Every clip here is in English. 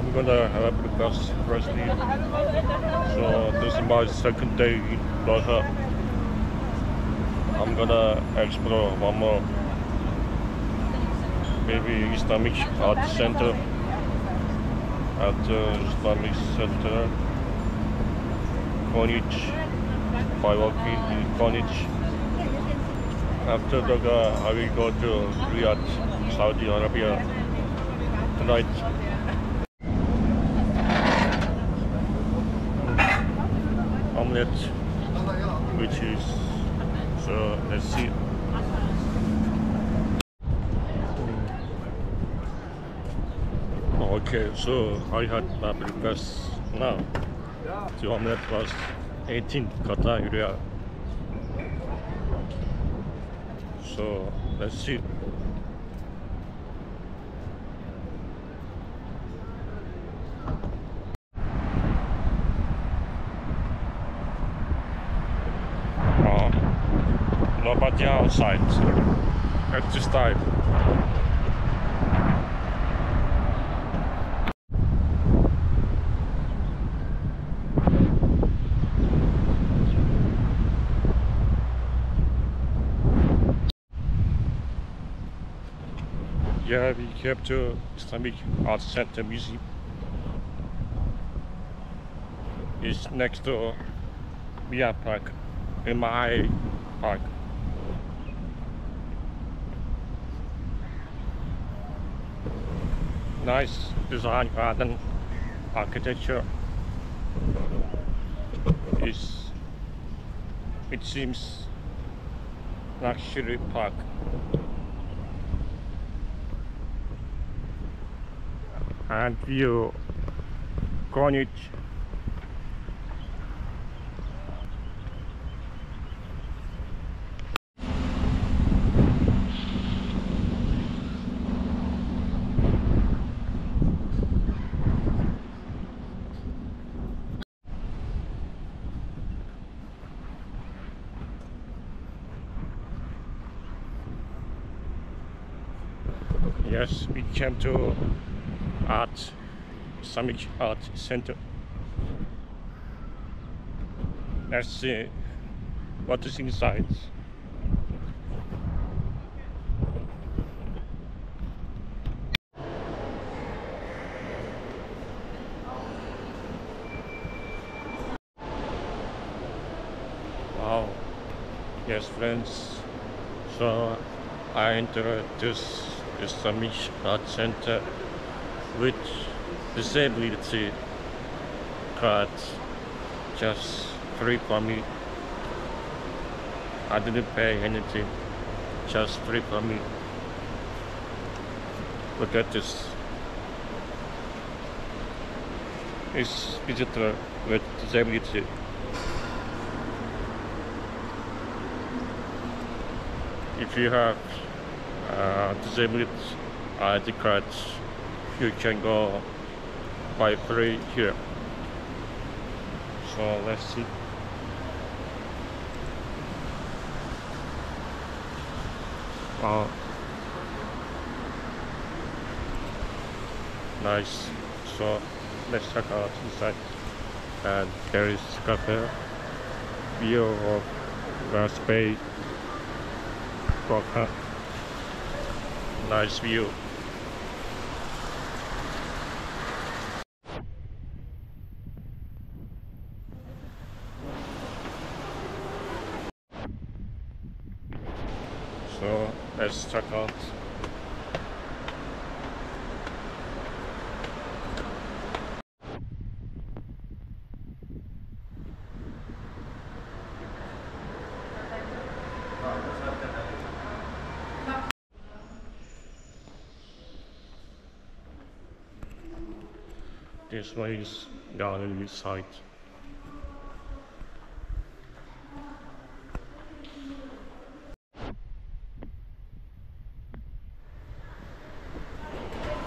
I'm gonna have breakfast firstly. So this is my second day in Doha. I'm gonna explore one more, maybe Islamic Art Center at the Islamic Center, Corniche, by walking in Corniche. After Doha, I will go to Riyadh, Saudi Arabia tonight. Omelette, which is, so let's see. Okay, so I had my breakfast now. The omelette was 18 Qatar Riyal. So let's see. Nobody outside at this time. Yeah, we came to Islamic Art Center Museum. It's next to Mia Park, MI Park. Nice design, garden, architecture. It seems luxury park. And view Corniche. Yes, we came to Islamic Art Center. Let's see what is inside. Wow. Yes, friends. So I entered this Islamic Art Center with disability card, just free for me. I didn't pay anything, just free for me. Look at this. It's visitor with disability. If you have disability ID cards, you can go by free here. So let's see. Wow, nice. So let's check out inside. And there is cafe, view of Ras Bay. Nice view. So let's check out. This way is gallery site.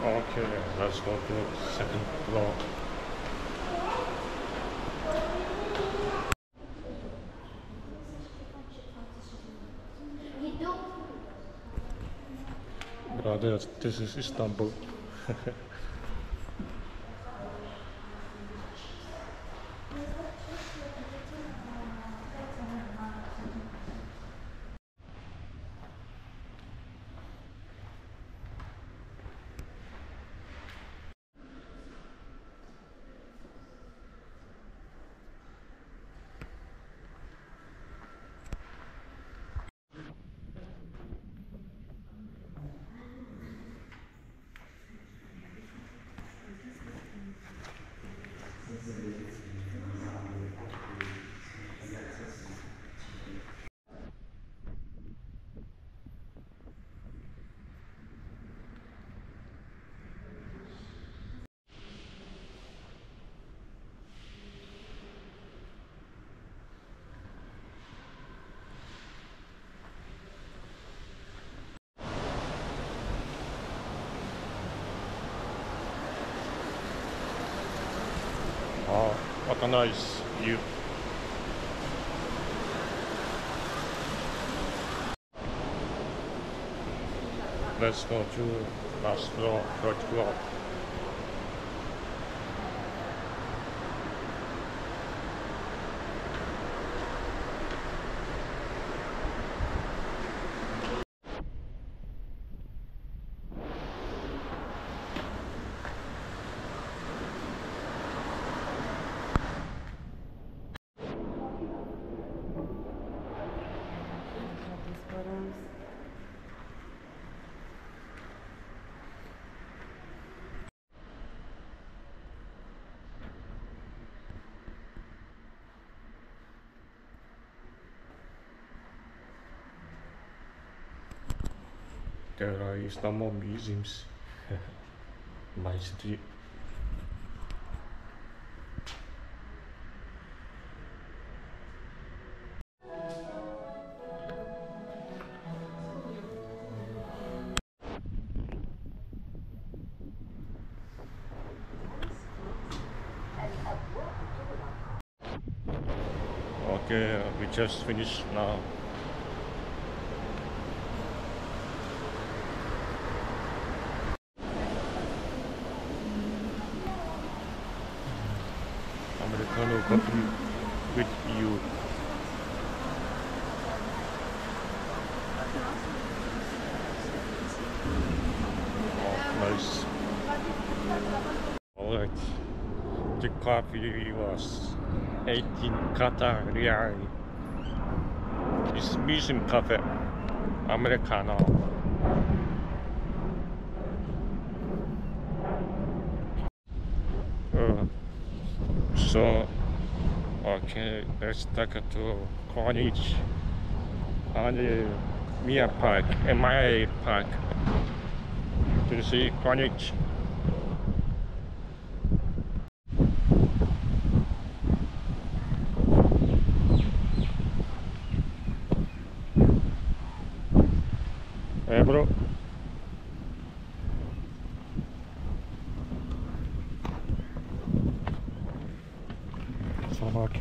Okay, let's go to the second floor. Brothers, this is Istanbul. a nice view. Let's go to last floor, third floor. There are Istanbul museums. My street. Okay, we just finished now. Americano coffee with you. Oh, nice. Alright, the coffee was 18 Qatar Rial. It's museum cafe, Americano. So, okay, let's take it to Corniche and Mia Park, MIA Park, to see Corniche. Hey bro. Salak.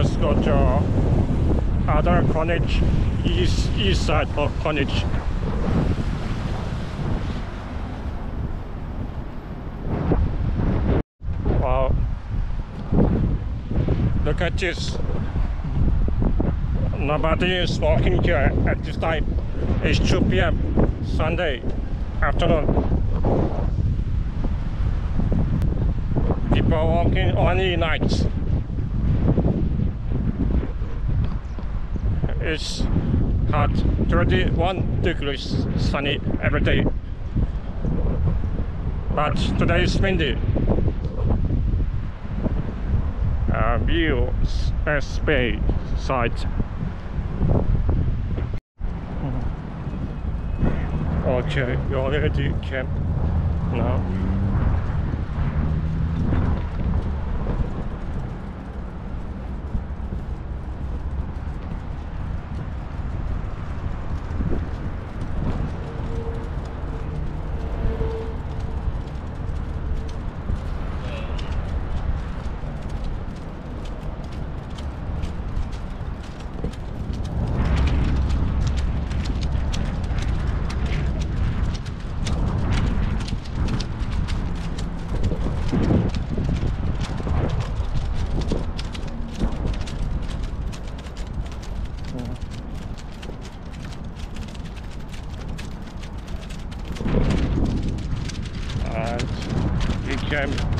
let's go to other Greenwich, east side of Greenwich. Wow, look at this. Nobody is walking here at this time. It's 2 p.m. Sunday afternoon. People walking only nights. It's hot, 31 degrees, sunny every day. But today is windy. View Bay side. Okay, you already camp now.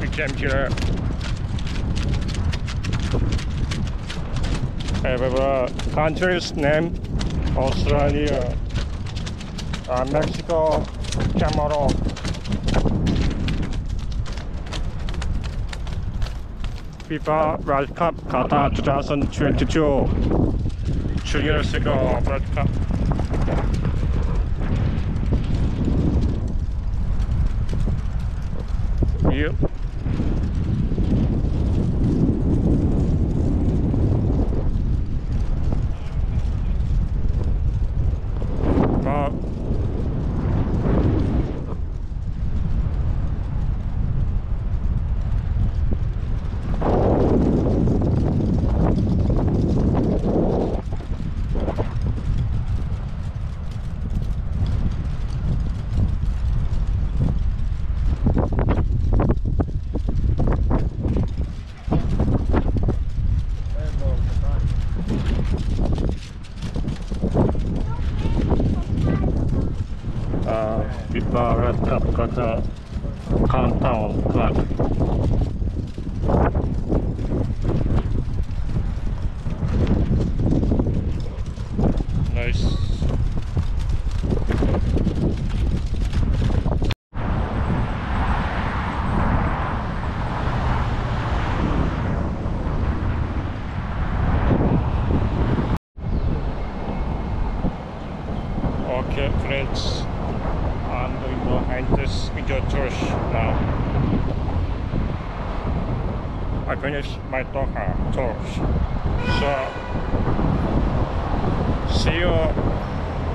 We came here. Country's name: Australia, Mexico, Cameroon. FIFA World Cup Qatar 2022. 2 years ago, World Cup. Yep. FIFA World Cup Qatar countdown clock. Nice. Okay, friends. I'm going to end this video tour now. I finished my Doha tour. So, see you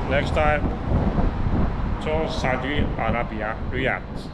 next time to Saudi Arabia, Riyadh.